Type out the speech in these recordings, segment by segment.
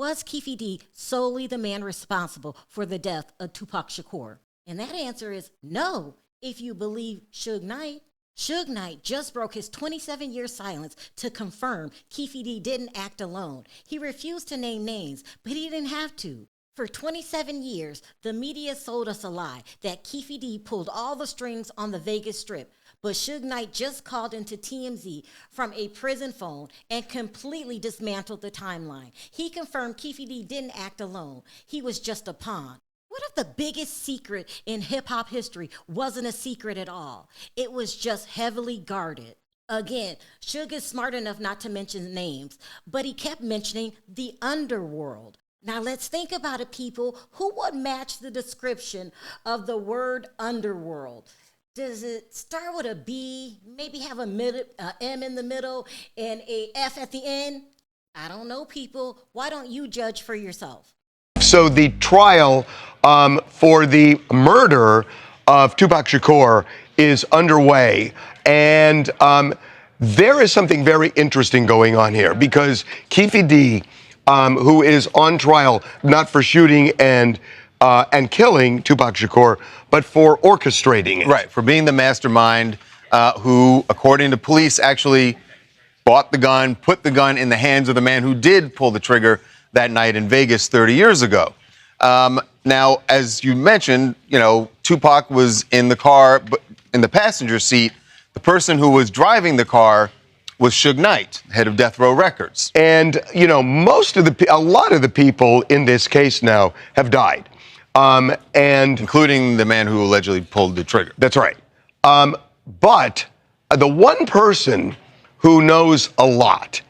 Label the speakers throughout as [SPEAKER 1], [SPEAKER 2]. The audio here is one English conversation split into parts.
[SPEAKER 1] was Keefe D solely the man responsible for the death of Tupac Shakur? And that answer is no, if you believe Suge Knight. Suge Knight just broke his 27-year silence to confirm Keefe D didn't act alone. He refused to name names, but he didn't have to. For 27 years, the media sold us a lie that Keefe D pulled all the strings on the Vegas Strip, but Suge Knight just called into TMZ from a prison phone and completely dismantled the timeline. He confirmed Keefe D didn't act alone. He was just a pawn. What if the biggest secret in hip-hop history wasn't a secret at all? It was just heavily guarded. Again, Suge is smart enough not to mention names, but he kept mentioning the underworld. Now let's think about it, people. Who would match the description of the word underworld? Does it start with a B, maybe have a M in the middle, and a F at the end? I don't know, people. Why don't you judge for yourself?
[SPEAKER 2] So the trial for the murder of Tupac Shakur is underway, and there is something very interesting going on here because Keefe D, who is on trial not for shooting and killing Tupac Shakur, but for orchestrating it.
[SPEAKER 3] Right, for being the mastermind who, according to police, actually bought the gun, put the gun in the hands of the man who did pull the trigger that night in Vegas 30 years ago. Now, as you mentioned, Tupac was in the car, but in the passenger seat. The person who was driving the car was Suge Knight, head of Death Row Records.
[SPEAKER 2] And, a lot of the people in this case now have died. And
[SPEAKER 3] including the man who allegedly pulled the trigger.
[SPEAKER 2] That's right. But the one person who knows a lot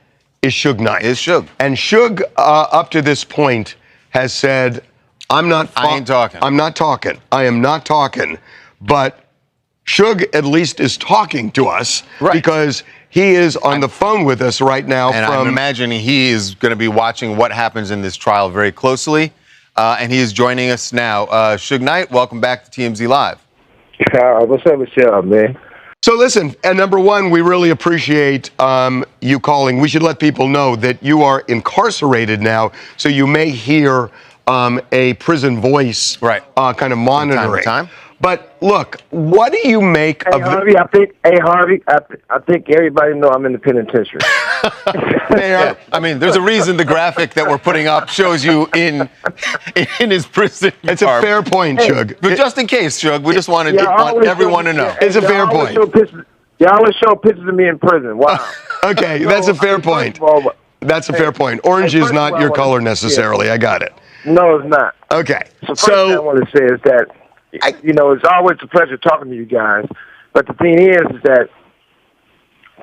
[SPEAKER 2] is Suge Knight.
[SPEAKER 3] Is Suge.
[SPEAKER 2] And Suge, up to this point, has said, I ain't talking. I'm not talking. I am not talking. But Suge at least is talking to us because he is on the phone with us right now.
[SPEAKER 3] And I'm imagining he is going to be watching what happens in this trial very closely. And he is joining us now. Suge Knight, welcome back to TMZ Live.
[SPEAKER 4] What's up with y'all, man?
[SPEAKER 2] So listen, and number one, we really appreciate you calling. We should let people know that you are incarcerated now, so you may hear a prison voice kind of monitoring.
[SPEAKER 3] From time to time.
[SPEAKER 2] But look, what do you make of
[SPEAKER 4] Harvey, I think everybody know I'm in the penitentiary.
[SPEAKER 3] There's a reason the graphic that we're putting up shows you in his prison.
[SPEAKER 2] It's a fair point, Suge.
[SPEAKER 3] But just in case, Suge, we just want everyone to know.
[SPEAKER 2] It's a fair point.
[SPEAKER 4] Y'all always show pictures of me in prison. Wow.
[SPEAKER 2] Okay, that's a fair point. That's a fair point. Orange is not your color necessarily. I got it.
[SPEAKER 4] No, it's not.
[SPEAKER 2] Okay.
[SPEAKER 4] So first thing I want to say is that, it's always a pleasure talking to you guys. But the thing is that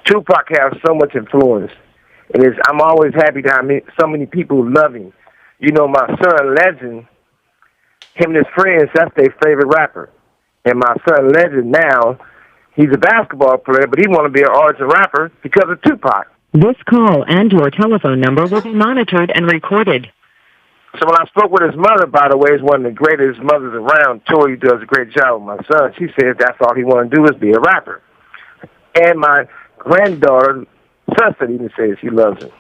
[SPEAKER 4] Tupac has so much influence. And I'm always happy to have so many people who love him. My son, Legend, him and his friends, that's their favorite rapper. And my son, Legend, now, he's a basketball player, but he want to be an artist and rapper because of Tupac.
[SPEAKER 5] This call and your telephone number will be monitored and recorded.
[SPEAKER 4] So when I spoke with his mother, by the way, is one of the greatest mothers around. Tori does a great job with my son. She says that's all he want to do is be a rapper. And my granddaughter, sister, even says she loves him.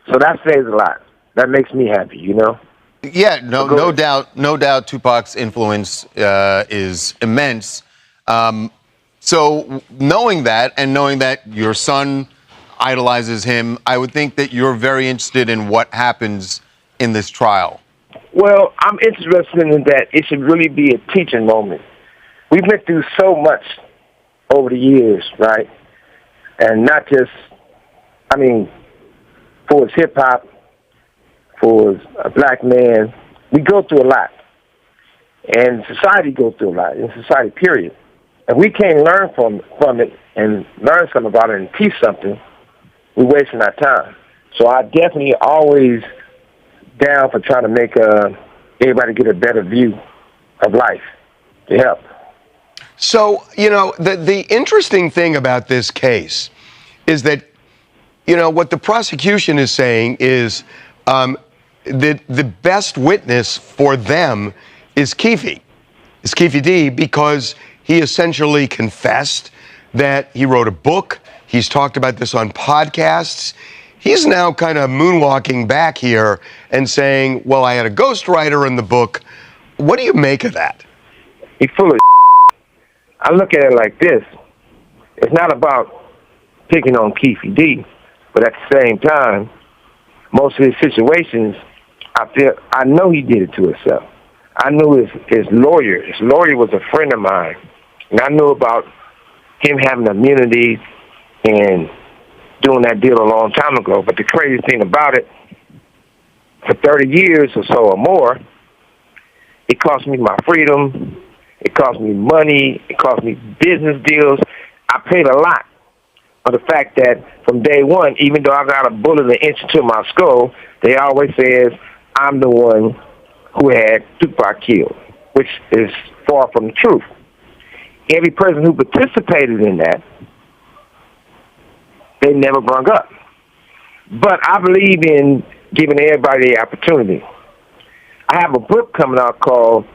[SPEAKER 4] So that says a lot. That makes me happy,
[SPEAKER 3] Yeah, no doubt Tupac's influence is immense. So knowing that and knowing that your son idolizes him, I would think that you're very interested in what happens in this trial.
[SPEAKER 4] Well, I'm interested in that it should really be a teaching moment. We've been through so much over the years, right? And not just, for his hip-hop, for a black man, we go through a lot. And society goes through a lot, in society, period. And we can't learn from it and learn something about it and teach something, we're wasting our time. So I definitely always down for trying to make everybody get a better view of life to help.
[SPEAKER 2] So, the interesting thing about this case is that, what the prosecution is saying is that the best witness for them is Keefe D, because he essentially confessed that he wrote a book. He's talked about this on podcasts. He's now kind of moonwalking back here and saying, well, I had a ghostwriter in the book. What do you make of that?
[SPEAKER 4] He's full of I look at it like this. It's not about picking on Keefe D, but at the same time, most of his situations, I know he did it to himself. I knew his lawyer. His lawyer was a friend of mine, and I knew about him having immunity and doing that deal a long time ago. But the crazy thing about it, for 30 years or so or more, it cost me my freedom. It cost me money. It cost me business deals. I paid a lot for the fact that from day one, even though I got a bullet an inch into my skull, they always says I'm the one who had Tupac killed, which is far from the truth. Every person who participated in that, they never brung up. But I believe in giving everybody the opportunity. I have a book coming out called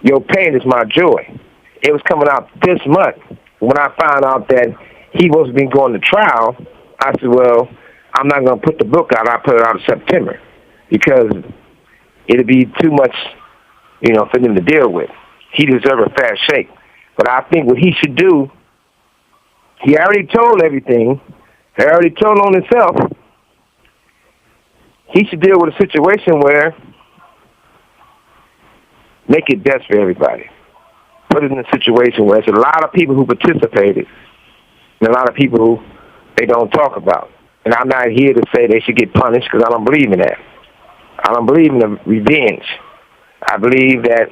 [SPEAKER 4] Your Pain is My Joy. It was coming out this month. When I found out that he wasn't been going to trial, I said, well, I'm not going to put the book out. I'll put it out in September because it'll be too much, for them to deal with. He deserves a fair shake. But I think what he should do, he already told everything. He already told on himself. He should deal with a situation where make it best for everybody. Put it in a situation where there's a lot of people who participated and a lot of people who they don't talk about. And I'm not here to say they should get punished because I don't believe in that. I don't believe in the revenge. I believe that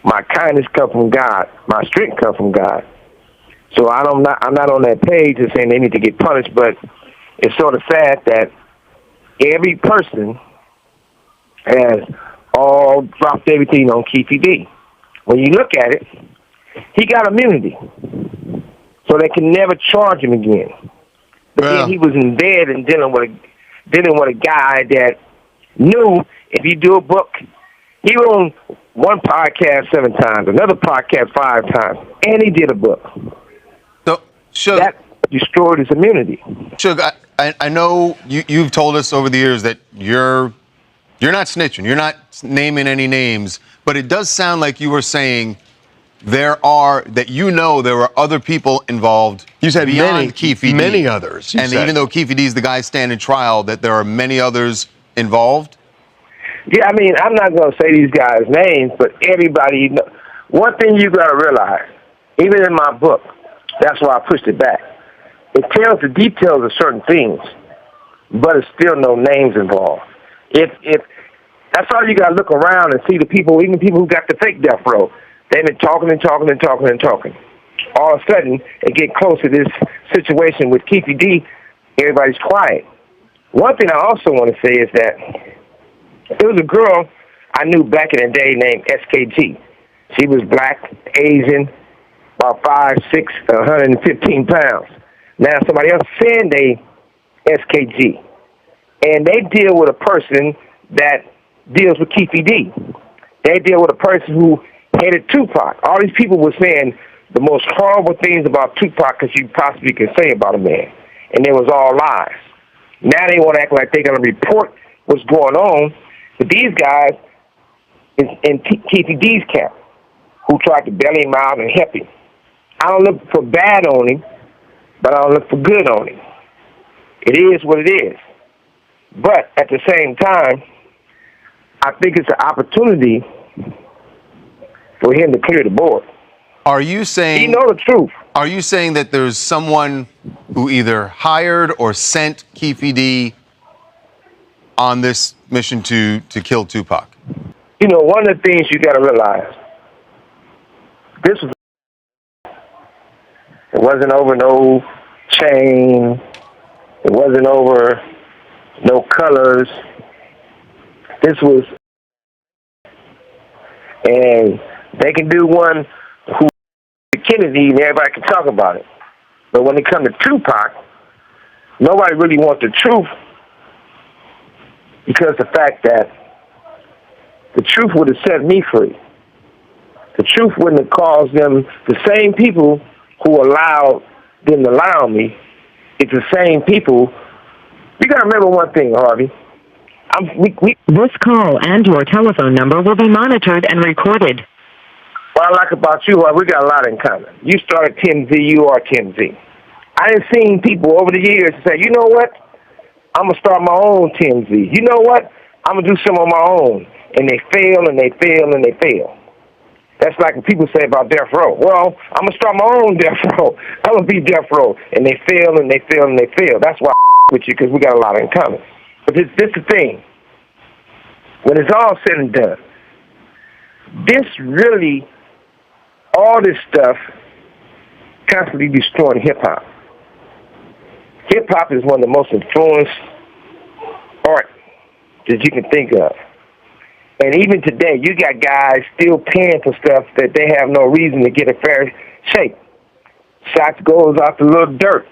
[SPEAKER 4] my kindness comes from God. My strength comes from God. So I'm not on that page of saying they need to get punished, but it's sort of sad that every person has all dropped everything on Keefe D. When you look at it, he got immunity, so they can never charge him again. But then he was in bed and dealing with a guy that knew if you do a book, he was on one podcast 7 times, another podcast 5 times, and he did a book.
[SPEAKER 3] So,
[SPEAKER 4] that destroyed his immunity.
[SPEAKER 3] Suge, I know you've told us over the years that you're not snitching, you're not naming any names, but it does sound like you were saying there were other people involved.
[SPEAKER 2] You said
[SPEAKER 3] beyond Keefe D.
[SPEAKER 2] Many others.
[SPEAKER 3] And even though Keefe D is the guy standing trial, that there are many others involved?
[SPEAKER 4] Yeah, I mean, I'm not going to say these guys' names, but everybody, one thing you got to realize, even in my book, that's why I pushed it back. It tells the details of certain things, but it's still no names involved. If that's all you got to look around and see the people, even people who got the fake death row, they've been talking and talking and talking and talking. All of a sudden, they get close to this situation with Keefe D, everybody's quiet. One thing I also want to say is that there was a girl I knew back in the day named SKG. She was black, Asian, about 5'6", 115 pounds. Now somebody else saying they SKG. And they deal with a person that deals with Keefe D. They deal with a person who hated Tupac. All these people were saying the most horrible things about Tupac that you possibly can say about a man. And it was all lies. Now they want to act like they're going to report what's going on. But these guys is in Keefe D's camp who tried to bail him out and help him. I don't look for bad on him, but I don't look for good on him. It is what it is. But at the same time, I think it's an opportunity for him to clear the board.
[SPEAKER 3] Are you saying
[SPEAKER 4] he know the truth?
[SPEAKER 3] Are you saying that there's someone who either hired or sent Keefe D on this mission to kill Tupac?
[SPEAKER 4] You know, one of the things you got to realize, it wasn't over no chain. It wasn't over no colors. This was, and they can do one who Kennedy and everybody can talk about it. But when it comes to Tupac, nobody really wants the truth because the fact that the truth would have set me free. The truth wouldn't have caused them, the same people who allowed them to lie on me, it's the same people You got to remember one thing, Harvey.
[SPEAKER 5] This call and your telephone number will be monitored and recorded.
[SPEAKER 4] What I like about you, we got a lot in common. You started Tim Z, you are Tim Z. I done seen people over the years say, you know what? I'm going to start my own Tim Z. You know what? I'm going to do some on my own. And they fail, and they fail, and they fail. That's like what people say about Death Row. Well, I'm going to start my own Death Row. I'm going to be Death Row. And they fail, and they fail, and they fail. That's why I with you, because we got a lot in common. But this is the thing. When it's all said and done, this really, all this stuff, constantly destroying hip-hop. Hip-hop is one of the most influenced art that you can think of. And even today, you got guys still paying for stuff that they have no reason to get a fair shake. Shots goes out to Lil Durk.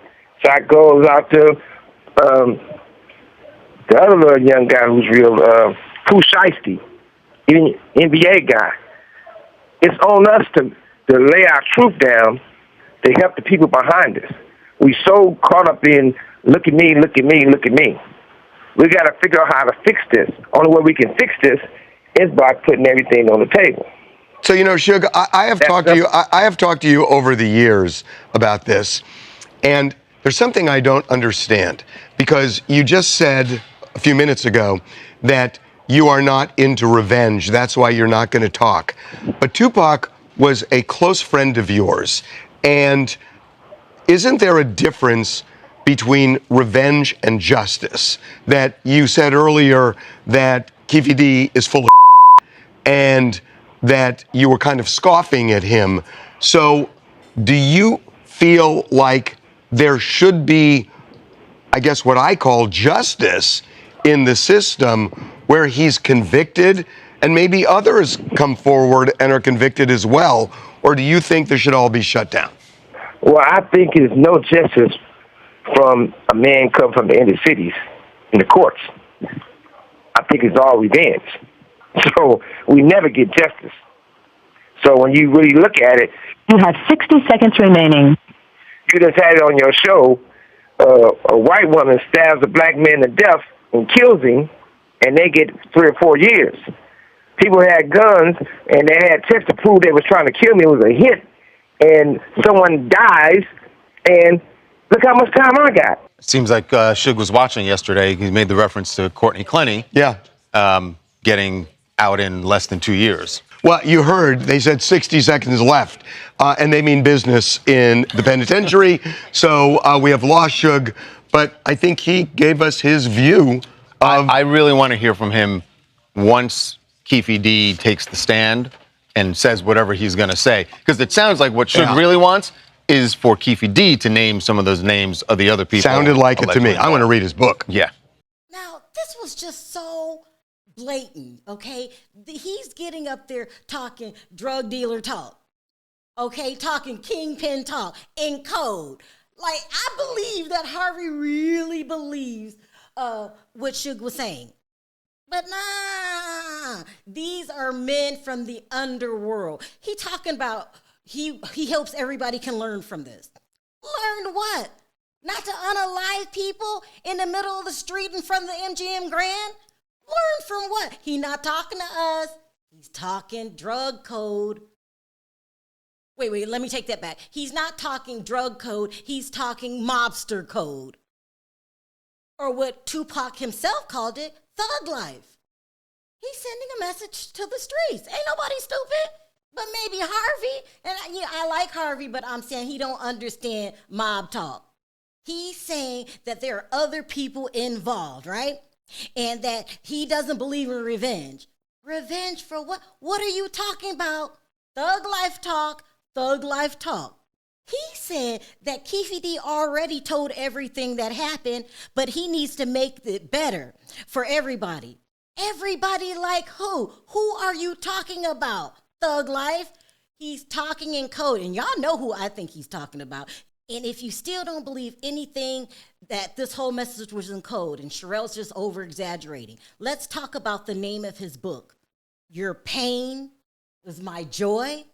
[SPEAKER 4] Shot goes out to the other little young guy who's real, Pooh Shiesty, even NBA guy. It's on us to lay our truth down to help the people behind us. We so caught up in look at me, look at me, look at me. We got to figure out how to fix this. Only way we can fix this is by putting everything on the table.
[SPEAKER 2] So, you know, Suge, I have talked to you. I have talked to you over the years about this, and there's something I don't understand, because you just said a few minutes ago that you are not into revenge. That's why you're not going to talk. But Tupac was a close friend of yours, and isn't there a difference between revenge and justice? That you said earlier that Keefe D is full of and that you were kind of scoffing at him. So do you feel like there should be, I guess, what I call justice in the system where he's convicted and maybe others come forward and are convicted as well? Or do you think this should all be shut down?
[SPEAKER 4] Well, I think it's no justice from a man come from the inner cities in the courts. I think it's all revenge. So we never get justice. So when you really look at it,
[SPEAKER 5] You have 60 seconds remaining.
[SPEAKER 4] you just had it on your show, a white woman stabs a black man to death and kills him, and they get 3 or 4 years. People had guns, and they had tests to prove they was trying to kill me. It was a hit, and someone dies, and look how much time I got.
[SPEAKER 3] Seems like Suge was watching yesterday. He made the reference to Courtney Clenny.
[SPEAKER 2] Yeah.
[SPEAKER 3] Getting out in less than 2 years.
[SPEAKER 2] Well, you heard they said 60 seconds left, and they mean business in the penitentiary. So we have lost Suge, but I think he gave us his view of.
[SPEAKER 3] I really want to hear from him once Keefe D takes the stand and says whatever he's going to say, because it sounds like what Suge really wants is for Keefe D to name some of those names of the other people.
[SPEAKER 2] Sounded like it to me. I want to read his book.
[SPEAKER 3] Yeah.
[SPEAKER 1] Now, this was just so blatant, okay? He's getting up there talking drug dealer talk, okay? Talking kingpin talk in code. Like, I believe that Harvey really believes what Suge was saying. But nah, these are men from the underworld. He talking about he hopes everybody can learn from this. Learn what? Not to unalive people in the middle of the street in front of the MGM Grand? Learn from what? He not talking to us. He's talking drug code. Wait, let me take that back. He's not talking drug code. He's talking mobster code. Or what Tupac himself called it, thug life. He's sending a message to the streets. Ain't nobody stupid, but maybe Harvey. And I like Harvey, but I'm saying he don't understand mob talk. He's saying that there are other people involved, right? And that he doesn't believe in revenge. Revenge for what? What are you talking about? Thug life talk, thug life talk. He said that Keefe D already told everything that happened, but he needs to make it better for everybody. Everybody like who? Who are you talking about? Thug life? He's talking in code, and y'all know who I think he's talking about. And if you still don't believe anything that this whole message was in code and Sherelle's just over-exaggerating, let's talk about the name of his book. Your Pain is My Joy.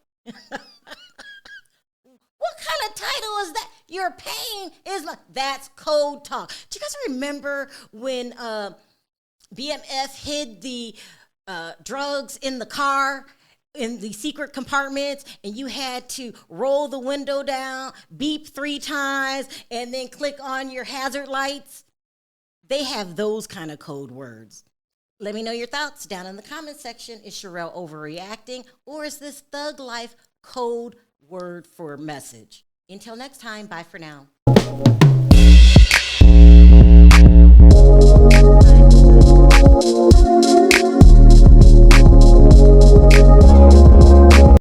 [SPEAKER 1] What kind of title is that? Your pain is my, that's code talk. Do you guys remember when BMF hid the drugs in the car, in the secret compartments, and you had to roll the window down, beep 3 times, and then click on your hazard lights? They have those kind of code words. Let me know your thoughts down in the comment section. Is Sherelle overreacting, or is this thug life code word for message? Until next time, bye for now.